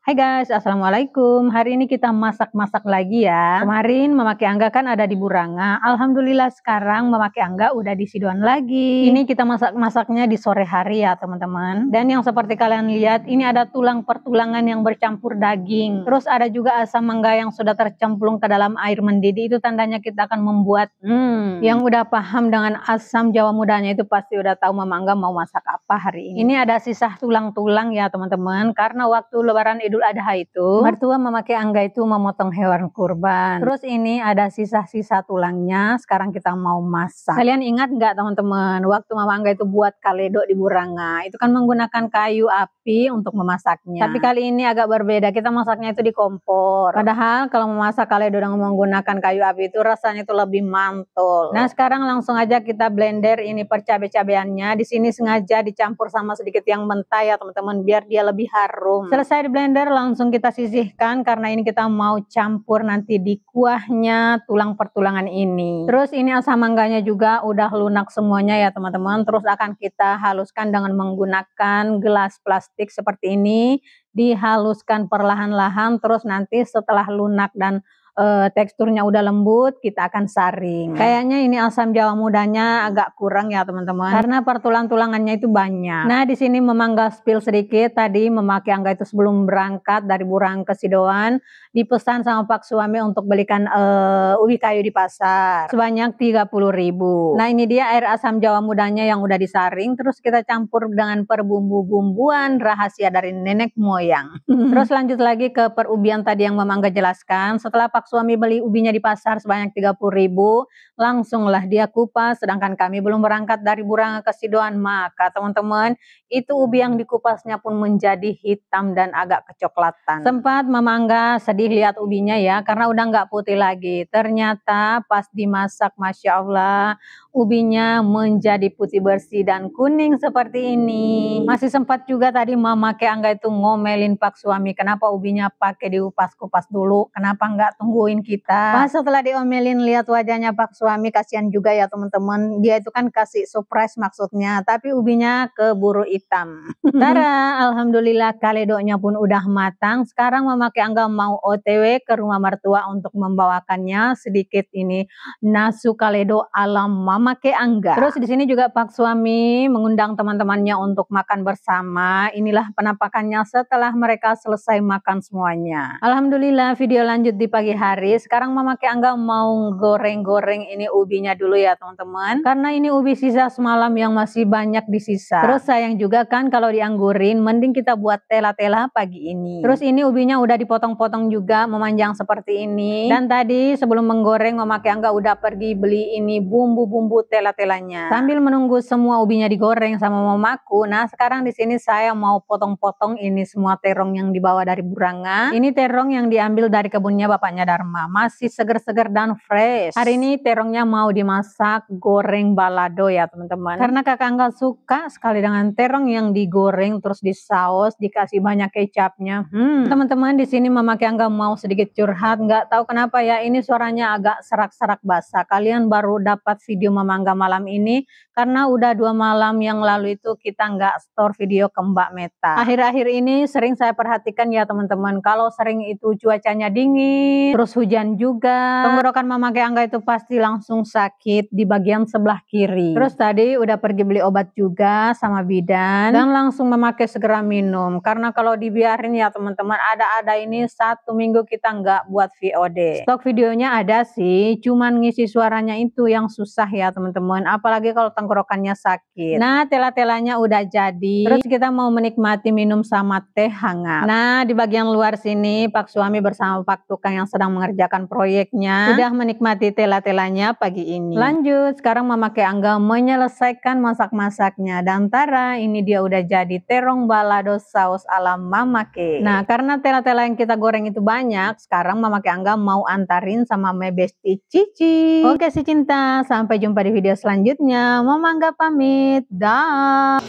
Hai guys, assalamualaikum. Hari ini kita masak-masak lagi ya. Kemarin Mama Ki Angga kan ada di Buranga. Alhamdulillah sekarang Mama Ki Angga udah di Sidoan lagi. Ini kita masak-masaknya di sore hari ya teman-teman. Dan yang seperti kalian lihat, ini ada tulang pertulangan yang bercampur daging. Terus ada juga asam mangga yang sudah tercemplung ke dalam air mendidih. Itu tandanya kita akan membuat yang udah paham dengan asam Jawa mudanya itu pasti udah tahu Mama Angga mau masak apa hari ini. Ini ada sisa tulang-tulang ya teman-teman. Karena waktu Lebaran Idul Adha itu mertua Mama Ki Angga itu memotong hewan kurban. Terus ini ada sisa-sisa tulangnya. Sekarang kita mau masak. Kalian ingat nggak teman-teman, waktu Mama Angga itu buat kaledo di Buranga, itu kan menggunakan kayu api untuk memasaknya. Tapi kali ini agak berbeda, kita masaknya itu di kompor. Padahal kalau memasak kaledo dengan menggunakan kayu api itu rasanya itu lebih mantul. Nah sekarang langsung aja kita blender ini per cabai-cabeannya. Di sini sengaja dicampur sama sedikit yang mentah ya teman-teman, biar dia lebih harum. Selesai di blender langsung kita sisihkan karena ini kita mau campur nanti di kuahnya tulang pertulangan ini. Terus ini asam mangganya juga udah lunak semuanya ya teman-teman. Terus akan kita haluskan dengan menggunakan gelas plastik seperti ini. Dihaluskan perlahan-lahan, terus nanti setelah lunak dan teksturnya udah lembut, kita akan saring. Kayaknya ini asam Jawa mudanya agak kurang ya teman-teman, karena pertulang-tulangannya itu banyak. Nah di sini Mama Angga spill sedikit. Tadi Mama Ki Angga itu sebelum berangkat dari Burang ke Sidoan dipesan sama Pak suami untuk belikan ubi kayu di pasar sebanyak 30.000. Nah ini dia air asam Jawa mudanya yang udah disaring. Terus kita campur dengan perbumbu-bumbuan rahasia dari nenek moyang. Terus lanjut lagi ke perubian tadi yang Mama Angga jelaskan. Setelah Pak suami beli ubinya di pasar sebanyak 30.000, langsunglah dia kupas. Sedangkan kami belum berangkat dari Buranga ke Sidoan, maka teman-teman itu ubi yang dikupasnya pun menjadi hitam dan agak kecoklatan. Sempat Mama Angga sedih lihat ubinya ya, karena udah nggak putih lagi. Ternyata pas dimasak, Masya Allah, ubinya menjadi putih bersih dan kuning seperti ini. Masih sempat juga tadi Mama Ki Angga itu ngomelin Pak suami, kenapa ubinya pakai diupas-kupas dulu, kenapa nggak tungguin kita. Pas setelah diomelin lihat wajahnya Pak suami, kasihan juga ya teman-teman. Dia itu kan kasih surprise maksudnya, tapi ubinya keburu hitam. Tara, alhamdulillah kaledonya pun udah matang. Sekarang Mama Ki Angga mau OTW ke rumah mertua untuk membawakannya sedikit ini nasu kaledo ala Mama Ki Angga. Terus di sini juga Pak suami mengundang teman-temannya untuk makan bersama. Inilah penampakannya setelah mereka selesai makan semuanya. Alhamdulillah video lanjut di pagi hari. Sekarang Mama Ki Angga mau goreng-goreng ini ubinya dulu ya teman-teman, karena ini ubi sisa semalam yang masih banyak di sisa. Terus sayang juga kan kalau dianggurin, mending kita buat tela-tela pagi ini. Terus ini ubinya udah dipotong-potong juga memanjang seperti ini. Dan tadi sebelum menggoreng Mama Ki Angga udah pergi beli ini bumbu-bumbu tela-telanya. Sambil menunggu semua ubinya digoreng sama mamaku, nah sekarang di sini saya mau potong-potong ini semua terong yang dibawa dari Buranga. Ini terong yang diambil dari kebunnya bapaknya Dharma, masih seger-seger dan fresh. Hari ini terongnya mau dimasak goreng balado ya teman-teman, karena kakak Angga suka sekali dengan terong yang digoreng terus disaus dikasih banyak kecapnya. Teman-teman di sini Mama Ki Angga mau sedikit curhat, nggak tahu kenapa ya ini suaranya agak serak-serak basah. Kalian baru dapat video Mama Angga malam ini karena udah 2 malam yang lalu itu kita nggak store video ke Mbak Meta. Akhir-akhir ini sering saya perhatikan ya teman-teman, kalau sering itu cuacanya dingin, terus hujan juga, tenggorokan Mama Ki Angga itu pasti langsung sakit di bagian sebelah kiri. Terus tadi udah pergi beli obat juga sama bidan dan langsung memakai segera minum, karena kalau dibiarin ya teman-teman ada ini 1 minggu kita nggak buat VOD. Stok videonya ada sih, cuman ngisi suaranya itu yang susah ya teman-teman, apalagi kalau tenggorokannya sakit. Nah tela-telanya udah jadi, terus kita mau menikmati minum sama teh hangat. Nah di bagian luar sini Pak suami bersama Pak tukang yang sedang mengerjakan proyeknya sudah menikmati tela-telanya pagi ini. Lanjut, sekarang Mama Ki Angga menyelesaikan masak-masaknya, dan Tara ini dia udah jadi terong balado saus ala Mama Ki. Nah karena tela-tela yang kita goreng itu banyak, sekarang Mama Ki Angga mau antarin sama my bestie Cici. Oke si cinta, sampai jumpa di video selanjutnya. Mama Angga pamit, dah.